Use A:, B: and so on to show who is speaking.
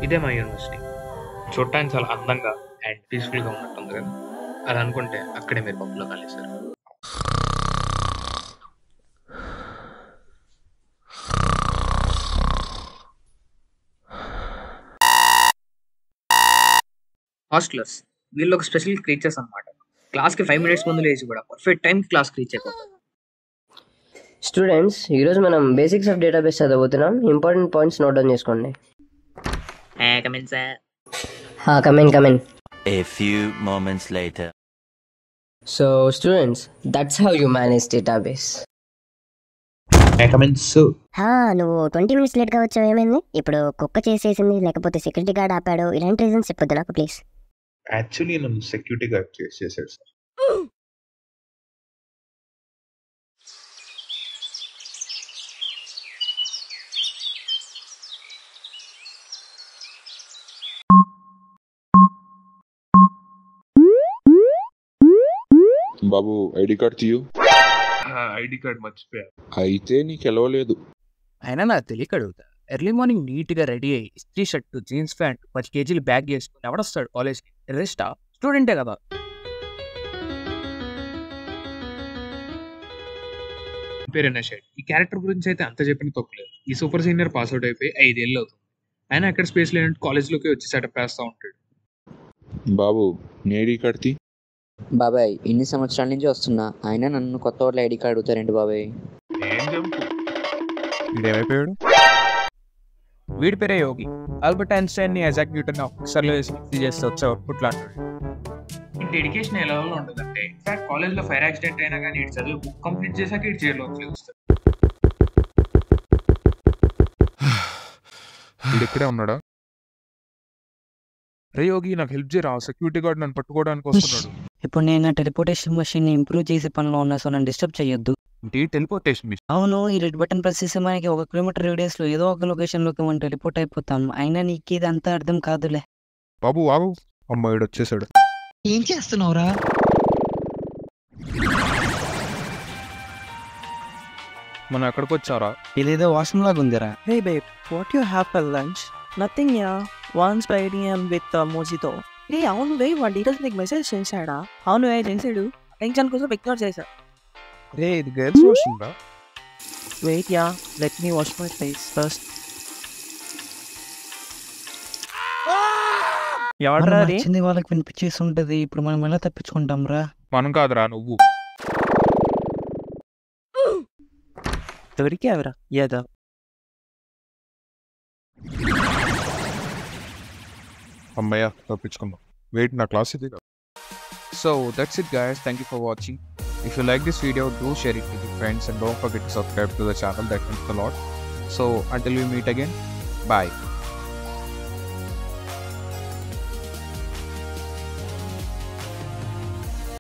A: ఇదే మా యూనివర్సిటీ. చూడటానికి చాలా అందంగా అండ్ పీస్‌ఫుల్‌గా ఉన్నట్టుంది కదా! అలా అనుకుంటే అక్కడే మీరు పప్పులో కాలేశారు. హాస్టలర్స్ వీళ్ళు ఒక స్పెషల్ క్రీచర్స్ అన్నమాట. క్లాస్‌కి 5 మినిట్స్ ముందు లేచి కూడా పర్ఫెక్ట్ టైంకి క్లాస్‌కి రీచ్ అయిపోతారు.
B: స్టూడెంట్స్, ఈరోజు మనం బేసిక్స్ ఆఫ్ డేటాబేస్ చదవబోతున్నాం. ఇంపార్టెంట్ పాయింట్స్ నోట్ డౌన్ చేసుకోండి.
A: Come in sir.
B: Come in.
C: A few moments later.
B: So students, that's how you manage database.
A: Come in sir.
D: నువ్వు 20 మినిట్స్ లేట్గా వచ్చావు, ఏమైంది? ఇప్పుడు కుక్క చేసేసింది లేకపోతే సెక్యూరిటీ గార్డ్ ఆపాడు, ఇలాంటి రీజన్స్ చెప్పొద్దు నాకు ప్లీజ్.
E: యాక్చువల్లీ నన్ను సెక్యూరిటీ గార్డ్ చేసాడు సార్. బాబు ఐడి కార్డ్ తీయు. ఐడి కార్డ్ మర్చిపోయా. అయితే నీకు ఎలవలేదు.
F: అయినా నాకు తెలియక అడుగుతా. ఎర్లీ మార్నింగ్ నీట్గా రెడీ అయ్యి ఇస్త్రీ షర్టు, జీన్స్ ప్యాంట్, 10 కేజీలు బ్యాగ్ చేసుకుని ఎవడొస్తాడు కాలేజ్కి? రెస్టా? స్టూడెంటే కదా.
A: పేరైన షెడ్. ఈ క్యారెక్టర్ గురించి అయితే అంత చెప్పిన తప్పులేదు. ఈ సూపర్ సీనియర్ పాస్ అవుట్ అయిపోయి 5 ఏళ్ళు అవుతుంది. ఆయన ఎక్కడ స్పేస్ లేనట్టు కాలేజ్లోకి వచ్చి సెటప్ వేస్తూ ఉంటాడు.
E: బాబు నీ ఐడి కార్డ్ తీ.
G: బాబాయ్, ఇన్ని సంవత్సరాల నుంచి వస్తున్నా, అయినా నన్ను కొత్త వాళ్ళ ఐడి కార్డు అడుగుతారేంటి బాబాయ్?
E: ఏం జంపు.
F: వీడేమైపోయాడు? వీడి పేరే యోగి. ఆల్బర్ట్ ఐన్స్టైన్ని ఐజాక్ న్యూటన్ ఆఫీసర్లో వేసి చేస్తే వచ్చే అవుట్పుట్లు అంటాడు.
A: ఈ డెడికేషన్ ఎలా ఉంటుందంటే ఇన్ఫాక్ట్ కాలేజ్లో ఫైర్ యాక్సిడెంట్ అయినా కానీ ఇటు చదివి బుక్ కంప్లీట్ చేశాక ఇటు జైల్లో వస్తాడు.
E: వీడు ఇక్కడే ఉన్నాడా? రే యోగి, నాకు హెల్ప్ చేయరా, సెక్యూరిటీ గార్డ్ నన్ను పట్టుకోవడానికి వస్తున్నాడు.
H: ఇప్పుడు నేను నా టెలిపోర్టేషన్ మెషిన్ ని ఇంప్రూవ్ చేసే పనిలో ఉన్నా, సో నన్ను డిస్టర్బ్ చేయొద్దు.
E: Teleportation machine?
H: అవును, ఈ రెడ్ బటన్ ప్రెస్ చేసే మనకి 1 కిలోమీటర్ రేడియస్ లో ఏదో ఒక లొకేషన్ లోకి మనం టెలిపోర్ట్ అయిపోతాం. అయినా నీకు ఇది అంతా అర్థం కాదులే.
E: బాబు ఆగు. అమ్మాయిడు వచ్చేసాడు.
H: ఏం చేస్తున్నావురా?
E: మనం ఎక్కడికి వచ్చారా?
H: ఇదేదో వాష్రూమ్ లాగా ఉందిరా. Hey babe, what you have for lunch? Nothing ya, once by idiom with mojito. ఏ అవును వే, వాడి డీటెయిల్స్ నీకు మెసేజ్ చేశాడా? అవును వే, చేశాడు. టెన్షన్ కోసం ఇగ్నోర్ చేశా.
E: రే, ఇది గర్ల్స్ వాష్రూమ్ రా.
H: Wait ya, let me wash my face first. ఎవడరా వచ్చింది? వాళ్ళకి వినిపించేసి ఉంటది. ఇప్పుడు మనం ఎలా తప్పించుకుంటాం రా?
E: మనం కాదురా, నువ్వు.
H: దొరికావురా ఏదో.
E: అమ్మయ్య, తప్పించుకుందాం. వెయిట్, నా క్లాస్ ఇది.
F: So that's it guys, thank you for watching. If you like this video, do share it with your friends and don't forget to subscribe to the channel. That helps a lot. So until we meet again, bye.